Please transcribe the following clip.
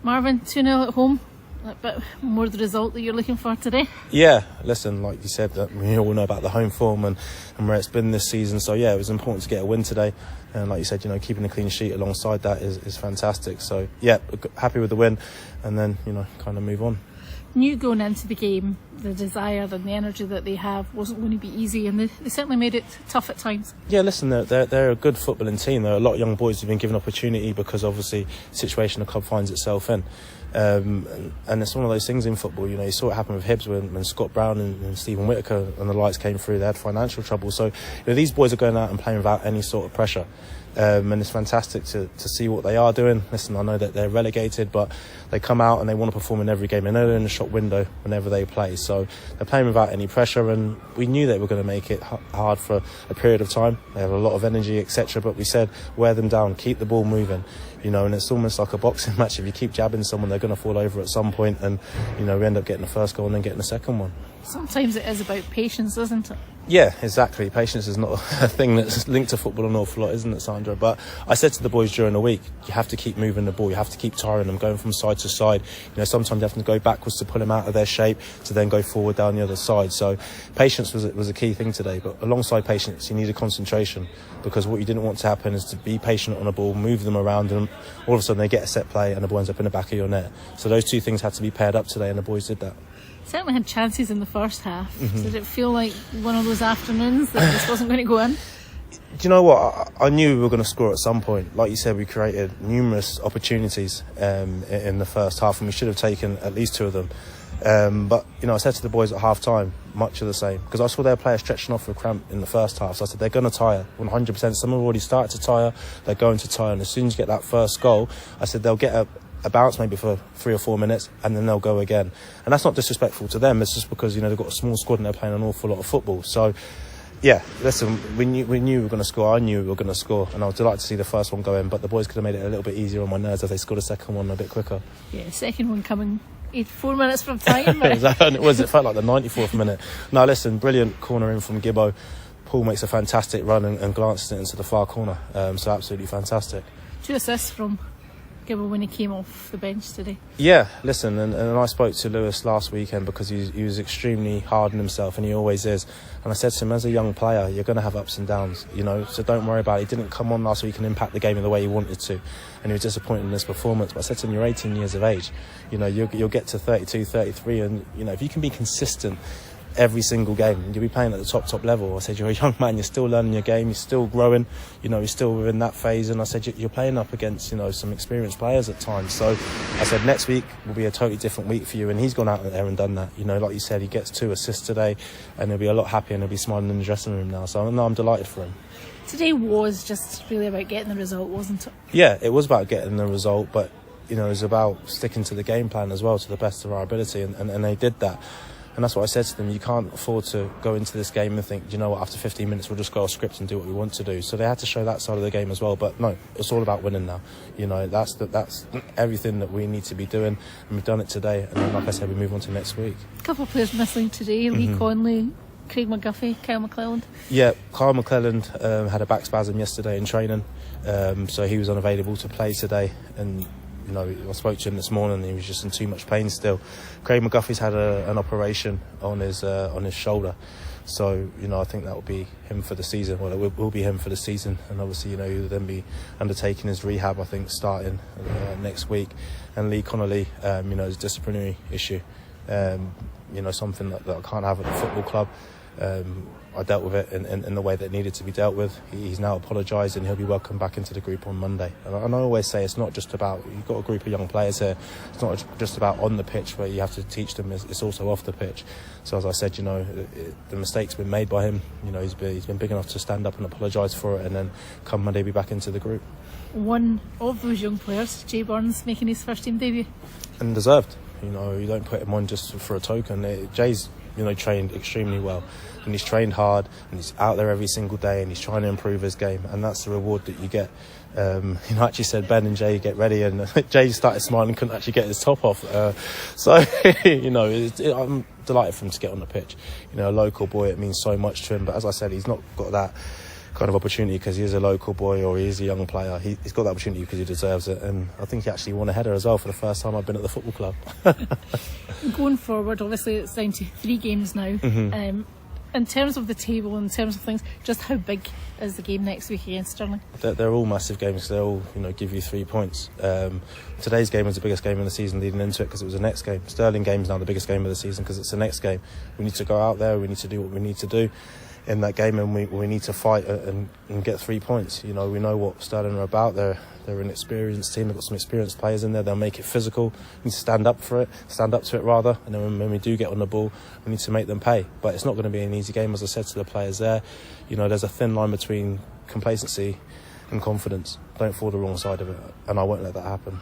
Marvin, 2-0 at home. A bit more the result that you're looking for today. Yeah, listen, like you said, that we all know about the home form and where it's been this season. So yeah, it was important to get a win today. And like you said, keeping a clean sheet alongside that is fantastic. So yeah, happy with the win, and then kind of move on. Knew going into the game, the desire and the energy that they have wasn't going to be easy, and they certainly made it tough at times. Yeah, listen, they're a good footballing team. There are a lot of young boys who've been given opportunity because obviously the situation the club finds itself in. And it's one of those things in football, you saw it happen with Hibs when Scott Brown and Stephen Whittaker and the lights came through. They had financial trouble. So these boys are going out and playing without any sort of pressure. And it's fantastic to see what they are doing. Listen, I know that they're relegated, but they come out and they want to perform in every game. They know they're in the shop window whenever they play. So they're playing without any pressure, and we knew they were going to make it hard for a period of time. They have a lot of energy, etc. But we said, wear them down, keep the ball moving. And it's almost like a boxing match. If you keep jabbing someone, they're going to fall over at some point, and we end up getting the first goal and then getting the second one. Sometimes it is about patience, isn't it? Yeah, exactly. Patience is not a thing that's linked to football an awful lot, isn't it, Sandra? But I said to the boys during the week, you have to keep moving the ball. You have to keep tiring them, going from side to side. Sometimes you have to go backwards to pull them out of their shape to then go forward down the other side. So patience was a key thing today. But alongside patience, you needed concentration, because what you didn't want to happen is to be patient on a ball, move them around, and all of a sudden they get a set play and the ball ends up in the back of your net. So those two things had to be paired up today, and the boys did that. Certainly had chances in the first half. Did it feel like one of those afternoons that just wasn't going to go in? Do you know what? I knew we were going to score at some point. Like you said, we created numerous opportunities in the first half, and we should have taken at least two of them. But I said to the boys at half time, much of the same, because I saw their players stretching off with cramp in the first half. So I said, they're going to tire 100%. Some have already started to tire. They're going to tire, and as soon as you get that first goal, I said they'll get a bounce maybe for 3 or 4 minutes, and then they'll go again. And that's not disrespectful to them. It's just because they've got a small squad and they're playing an awful lot of football. So yeah, listen, we knew we were going to score. I knew we were going to score, and I was delighted to see the first one go in, but the boys could have made it a little bit easier on my nerves if they scored a second one a bit quicker. Yeah, second one coming 4 minutes from time. It felt like the 94th minute. No, listen, brilliant corner in from Gibbo. Paul makes a fantastic run and glances it into the far corner. So absolutely fantastic. 2 assists from Gibbo when he came off the bench today. Yeah, listen, and I spoke to Lewis last weekend because he was extremely hard on himself, and he always is. And I said to him, as a young player, you're going to have ups and downs, so don't worry about it. He didn't come on last week and impact the game in the way he wanted to, and he was disappointed in his performance. But I said to him, you're 18 years of age, you'll get to 32, 33, and if you can be consistent every single game, and you'll be playing at the top level. I said, you're a young man, you're still learning your game, you're still growing, you're still within that phase. And I said, you're playing up against some experienced players at times. So I said, next week will be a totally different week for you. And he's gone out there and done that. Like you said, he gets 2 assists today, and he'll be a lot happier, and he'll be smiling in the dressing room now. So I'm delighted for him. Today was just really about getting the result, wasn't it? Yeah, it was about getting the result, but it was about sticking to the game plan as well, to the best of our ability, and they did that. And that's what I said to them. You can't afford to go into this game and think, after 15 minutes we'll just go off script and do what we want to do. So they had to show that side of the game as well. But no, it's all about winning now. That's everything that we need to be doing, and we've done it today. And then, like I said, we move on to next week. A couple of players missing today. Lee Conley, Craig McGuffey, Kyle McClelland. Yeah, Kyle McClelland had a back spasm yesterday in training, so he was unavailable to play today. And I spoke to him this morning, and he was just in too much pain still. Craig McGuffey's had an operation on his shoulder, so I think that will be him for the season. Well, it will be him for the season, and obviously he'll then be undertaking his rehab, I think, starting next week. And Lee Connolly, is a disciplinary issue, something that I can't have at the football club. I dealt with it in the way that it needed to be dealt with. He's now apologised, and he'll be welcomed back into the group on Monday. And I always say it's not just about, you've got a group of young players here, it's not just about on the pitch where you have to teach them, it's also off the pitch. So as I said, the mistake's been made by him. He's been big enough to stand up and apologise for it, and then come Monday be back into the group. One of those young players, Jay Burns, making his first team debut. And deserved. You don't put him on just for a token. Jay's trained extremely well, and he's trained hard, and he's out there every single day, and he's trying to improve his game, and that's the reward that you get. I actually said, Ben and Jay, get ready, and Jay started smiling, couldn't actually get his top off. I'm delighted for him to get on the pitch. A local boy, it means so much to him, but as I said, he's not got that kind of opportunity because he is a local boy or he is a young player. He's got that opportunity because he deserves it, and I think he actually won a header as well for the first time I've been at the football club. Going forward, obviously it's down to 3 games now. In terms of the table, in terms of things, just how big is the game next week against Stirling? They're all massive games. They all, give you 3 points. Today's game was the biggest game of the season leading into it because it was the next game. Stirling game is now the biggest game of the season because it's the next game. We need to go out there. We need to do what we need to do in that game, and we need to fight and get 3 points. We know what Stirling are about. They're an experienced team. They've got some experienced players in there. They'll make it physical. We need to stand up to it rather. And then when we do get on the ball, we need to make them pay. But it's not going to be an easy game, as I said to the players there. There's a thin line between complacency and confidence. Don't fall the wrong side of it, and I won't let that happen.